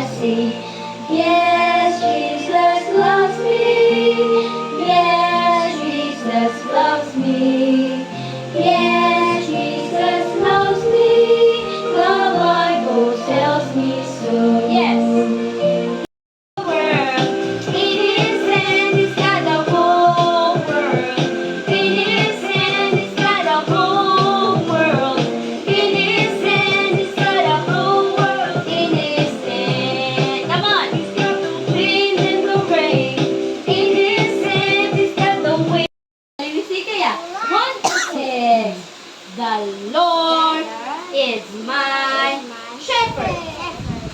see. Yes, Jesus loves me. Yes, Jesus loves me. Yes, Jesus loves me. The Bible tells me so. Yes. In his hand he's got the whole world. In his hand he's got the whole world. In his hand he's got the whole world. In his hand, come on. He's got the wind and the rain. In his hand he's got the wind. Let me see kaya. 1 to 6. The Lord is my shepherd.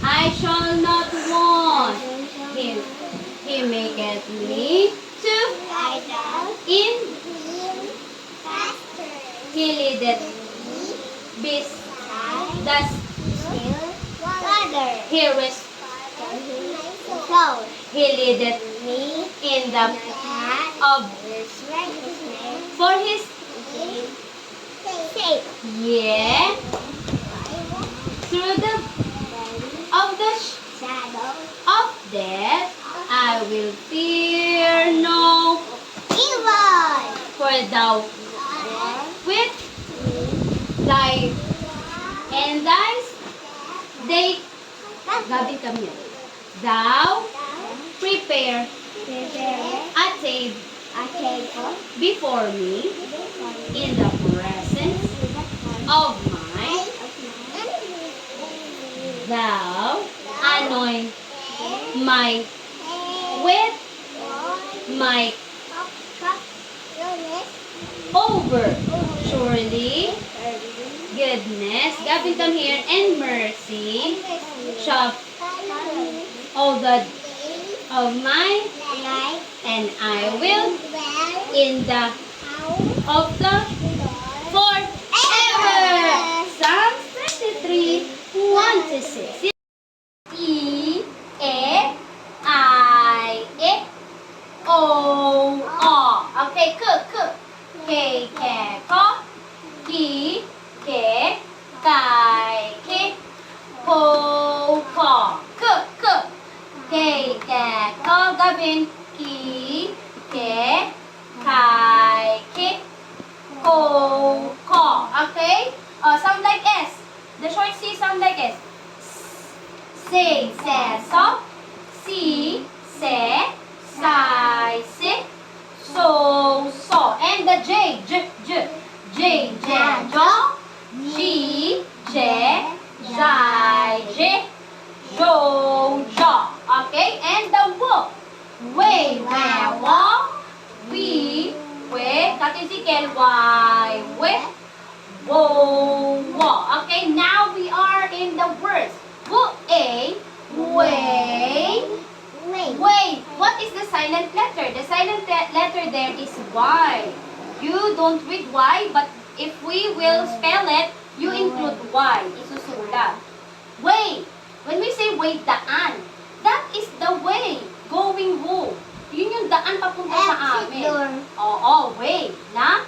I shall not want. He maketh me to in. He leadeth beside the he rest. He leadeth me in the path of for his sake. Yeah. Through the of the shadow of death, I will fear no evil. For thou with thy and thy they Gabi kami. Thou prepare a table before me in the presence of my thou anoint my with my over. Surely goodness, Gavin, come here, and mercy shall all the of my life, and I will in the of the forever. Psalms 23, 1 to 6. E, I, O, okay, K, ko, ki, ke, kai, ke, ko, k, ko, Gavin, ki, ke, kai, ke, ko, okay? Sound like S. The short C sound like S. Say, so, si, se, sai, si, so, and the J, jo, G, jai, jo, okay? And the wo, way, wo, we, Katisikel, why, wo, okay? Now we are in the words. Wait. What is the silent letter? The silent letter there is Y. You don't read Y, but if we will spell it, you include Y. Isusulat. Way. When we say way, daan, that is the way going home. Yun yung daan papunta sa amin. Oo, way. Na?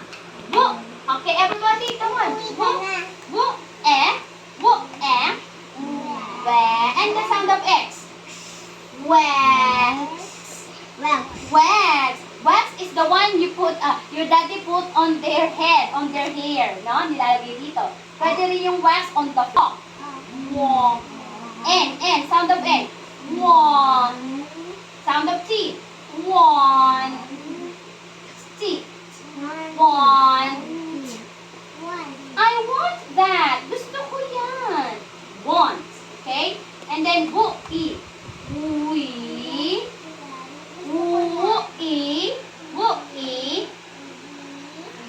Wo. Okay, everybody, come on. Wo, and the sound of X. Wax is the one you put, your daddy put on their head, on their hair, no? Nilalagay dito. Pwede rin yung wax on the top. N, sound of N. One. Sound of T. One. T. One. I want that. Gusto ko yan. Want. Okay? And then, we.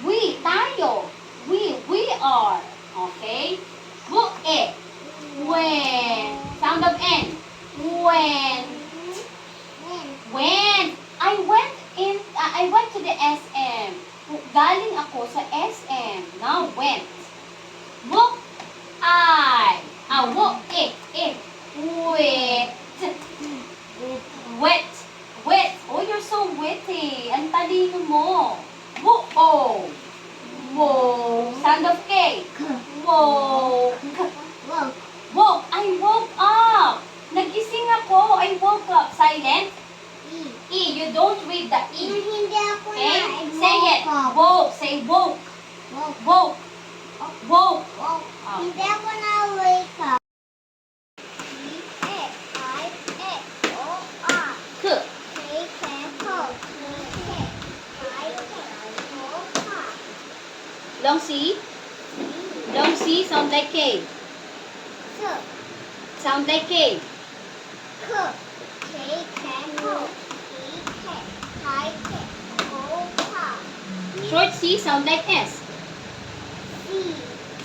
We, tayo. We are. Okay? When. Sound of N. When. I went to the SM. Galing ako sa SM. Now, went. Wet. Oh, you're so witty. Ang talino mo. Wo. Sound of K. Woke. I woke up. Nagising silent. E. E. You don't read the E. Hindi ako Okay? na. Say it. Woke. Say woke. Woke. Woke. Woke. Woke. Oh. Hindi ako na wake up. E-A-I-A-O-R. K. Long C. Long C sound like K. Sound like K. Short C sound like S.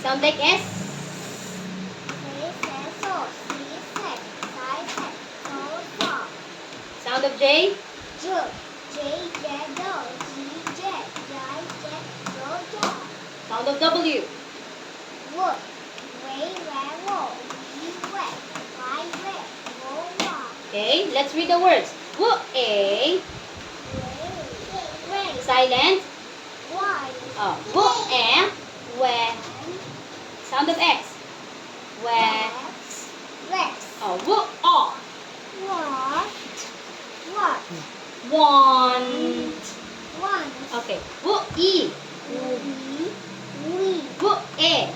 Sound like S. Sound of J. Sound of W. Okay, let's read the words. W A. Silent. Oh, W A. Where. Sound of X. Where. Oh, W O. Want. Okay. W E. W A.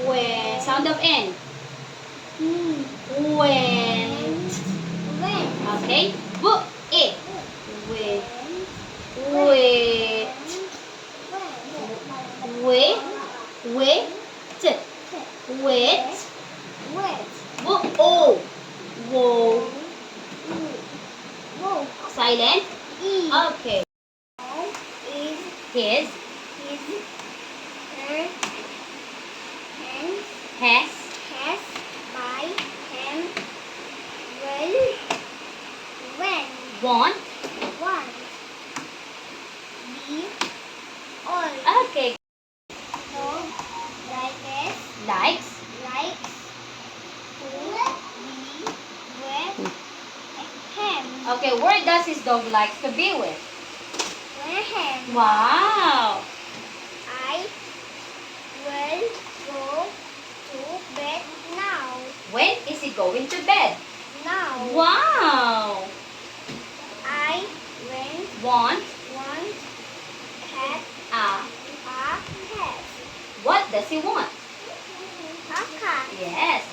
Where. Sound of N. Went. Okay. W A. With. With. With. With. With. W O. Wo. Silent. Okay. His. Has. Want. Okay. Likes. Okay, where does his dog like to be with? Wow. I will go to bed now. When is he going to bed? Now. Wow. I Want want cat a. a cat. What does he want? A cat. Yes.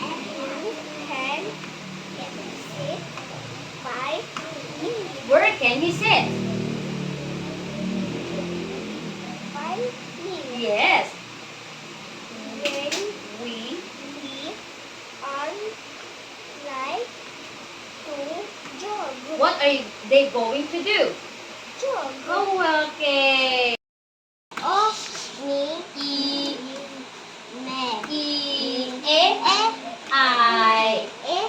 And can sit by me. Where can he sit? By me. Yes. When We. we are like to jog. What are they going to do? Jog. Oh, okay. O ni E. me. E. A. I. E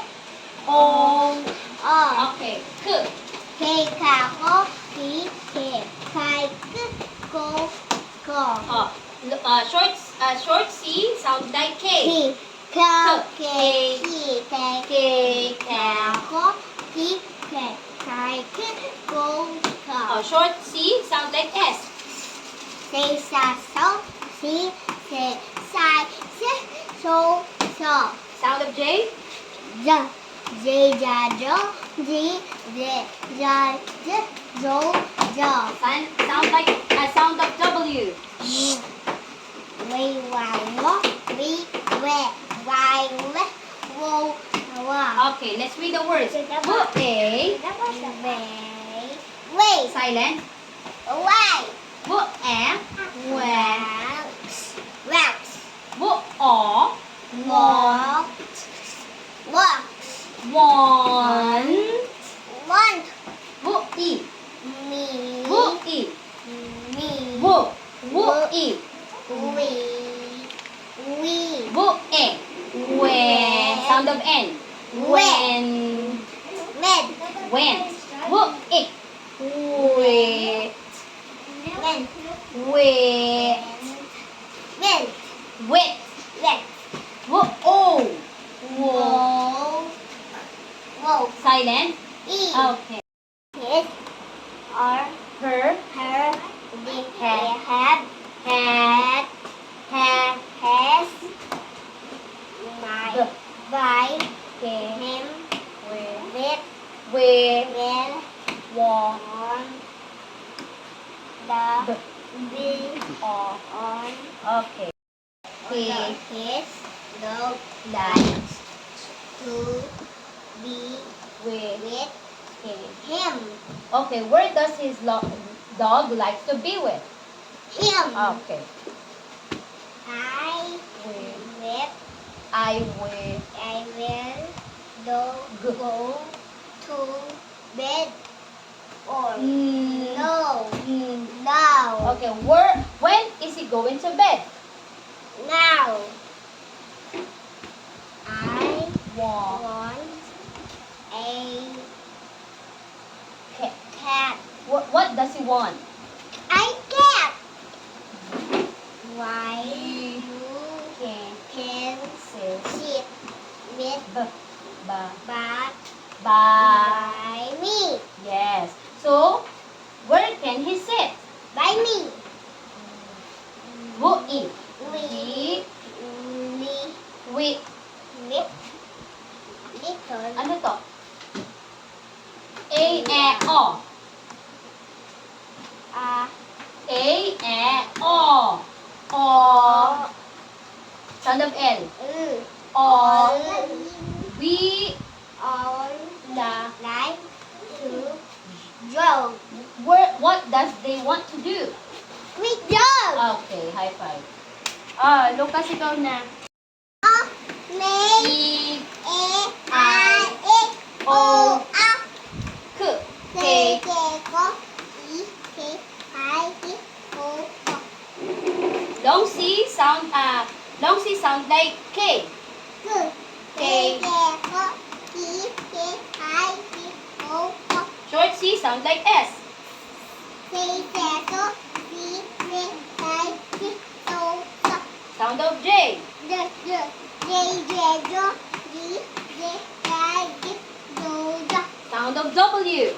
O. o. Okay. K. Kay kako ki ke. Kay ko ko. Oh. Short C sounds like K. Ki ka ke ki ke. K. K. Kako ki ke. Kay ko Oh, ko. short C sounds like S. Say sa so si se sai se so so. Sound of J. Ja j ja jo ji je ja j zo jo. Sound of W. We wow we why wo wa. Okay, let's read the words. W A. Wait. Silent. Why? W A. Where. Wax. W O. Walk. Walk. Want. Want. W E. Me. W E. Me. W E. We. W A. When. Sound of N. When. Med. Went. W E. Wait. When. Wait. When. Wet. When. W O. Wo. Whoa. Silent. E. Okay. His or Her. her. They have Had. has my The. by Came. him With. with we, will want, on the be, on okay. He, his dog likes to be with with him. him. Okay, where does his dog like to be with? Him. Okay. I With, will I will go to bed or Mm, no. mm. Now. Okay, when is he going to bed? Now. I Want, want a cat. cat. What does he want? I cat. Why You you can can sit sit with ba, but ba. by me. Yes. So, where can he sit? By me. Wo i. We He, li, we, li, little ano to? A, e, o. a A, e, o. O. Sound of L. O. We, all la. like to jog. What does they want to do? We jog. Okay, high five. Lucas, ikaw na. Make E, I O A K, K K. K ko I K I I O O Long C sound like K. K K. K ko I K I I O O Short C sound like S. K K ko I K I I O O Sound of J. J J J J Jo J J I J Jo Jo Sound of W.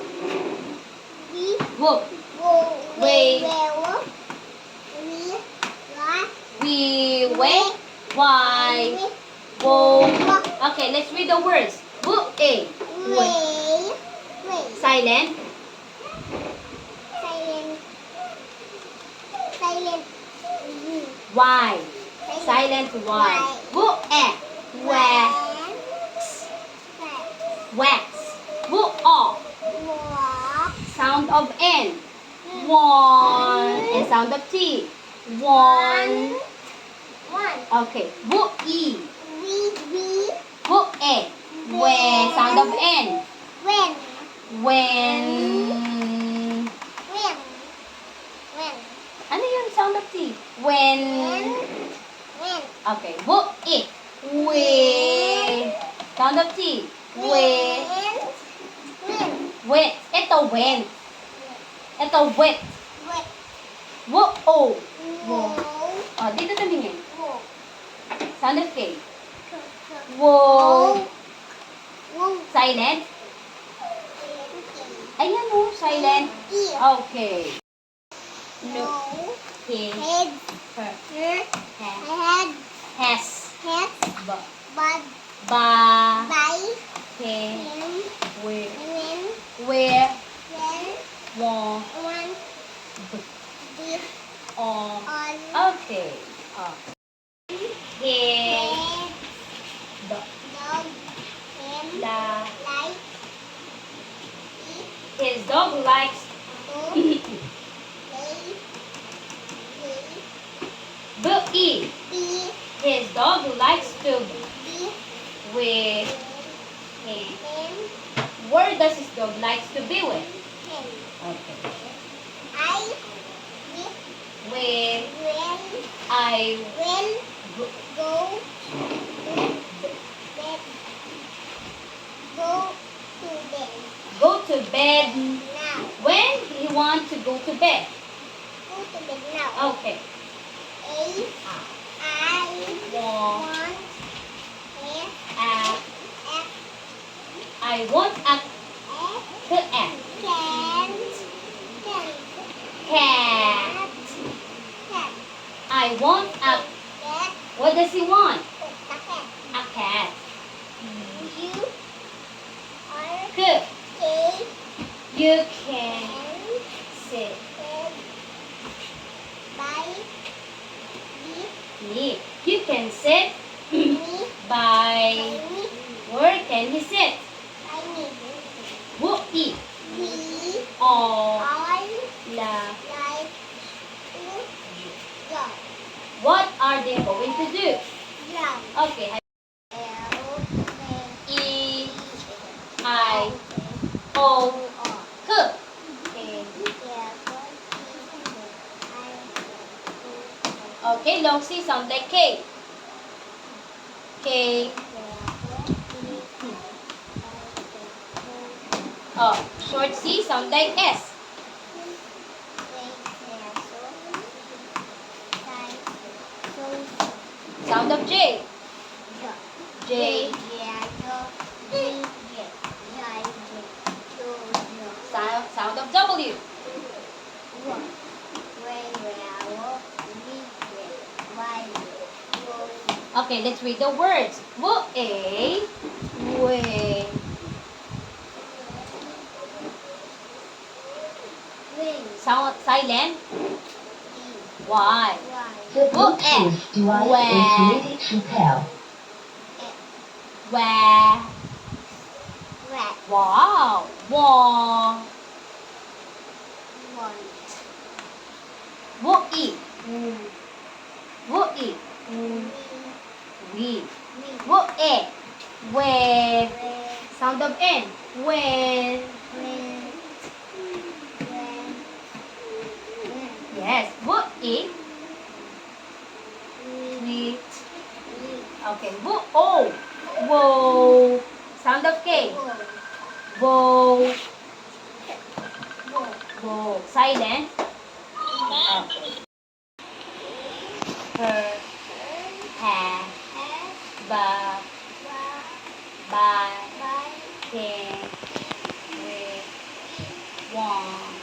V Whoop. Wo Way. Wo We Wa We, wait, Y, wo. Okay, let's read the words. Whoop, A. Way. Silent. Silent. Silent. Y. Silent Y. Whoop, E. Wax. Wax. Whoop, O. Walk. Sound of N. One. And sound of T. One. One. Okay. Whoop, E. We. Whoop, E. When. Sound of N. When. When. When. When. Ano yung sound of T? When. When. Okay. Whoop, it. We. Sound of T. We. When. Wet. Ito, when. Ito, wet. When. Whoop, O. Wo. Oh, dito tumingin. Wo. Sound of K. Wo. Wo. Wo. Silent. Ayan o, silent. Okay. No. He. Head. Her. Her. Ha. Head. Has. Head. Ba. Bud. Ba. By. He. Him. We. When. Where. When. Wa. One. This. On. On. Okay. He. Head. Ba. Dog. Him. La. Like. Eat. His dog likes Go. Play. Play. E. Be. His dog likes to Be. with him. Him. Where does his dog likes to be with? Him. Okay. I. With. With When. I When. go, Go. Bed. Go to bed. go to bed. Now. When he wants to go to bed. Go to bed now. Okay. A. I. Want Want. a F. I want a F. cat. Can. Cat. Cat. I want a. Cat. What does he want? Cat. A cat. You are K. K. You can sit. By Me. You can sit me. by. Where can he sit? Wo i We o all la. like to go. What are they going to do? Jump. Okay. L E I O K. Okay. Okay, long C sound like K. K. Oh, short C sound like S. Sound of J. J. Sound of W. Okay, let's read the words. Wo a we. Sound silent. Y. The Wo Bluetooth device where. is ready to pair. Where. Wow. Wa. Wo i. Wo i. We. Wo e. We. Sound of N. When. Yes. Wo i. We. Okay. Wo o. Wo. Sound of K. Wo. Wo. Silent. Okay. Her. Ha. Ba. Ba. Can. We. Want.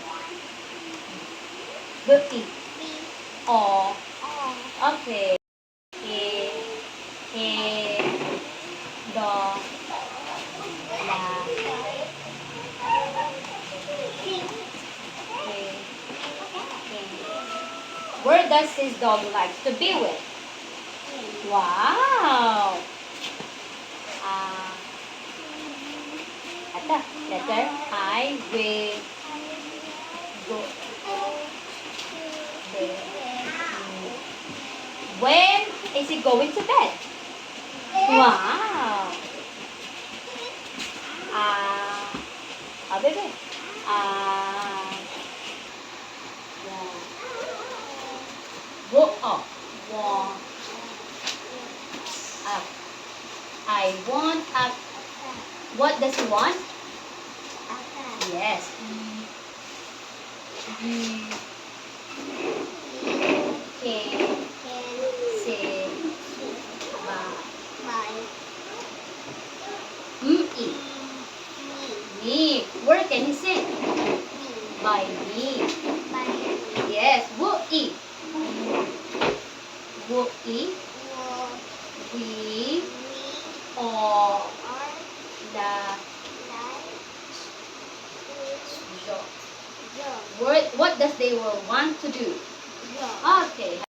Bookie. O. Okay. He. He. Do. La. He. Where does his dog like to be with? Wow. Ata, letter I will go. When is he going to bed? Wow. Bebe. Yeah. Wo, oh, want. I want a. What does he want? Yes. Can say ba. E. Me. Where can he sit? By me. Yes. Wo i. Wo i. We. O. La. Jo. What does they will want to do? Okay.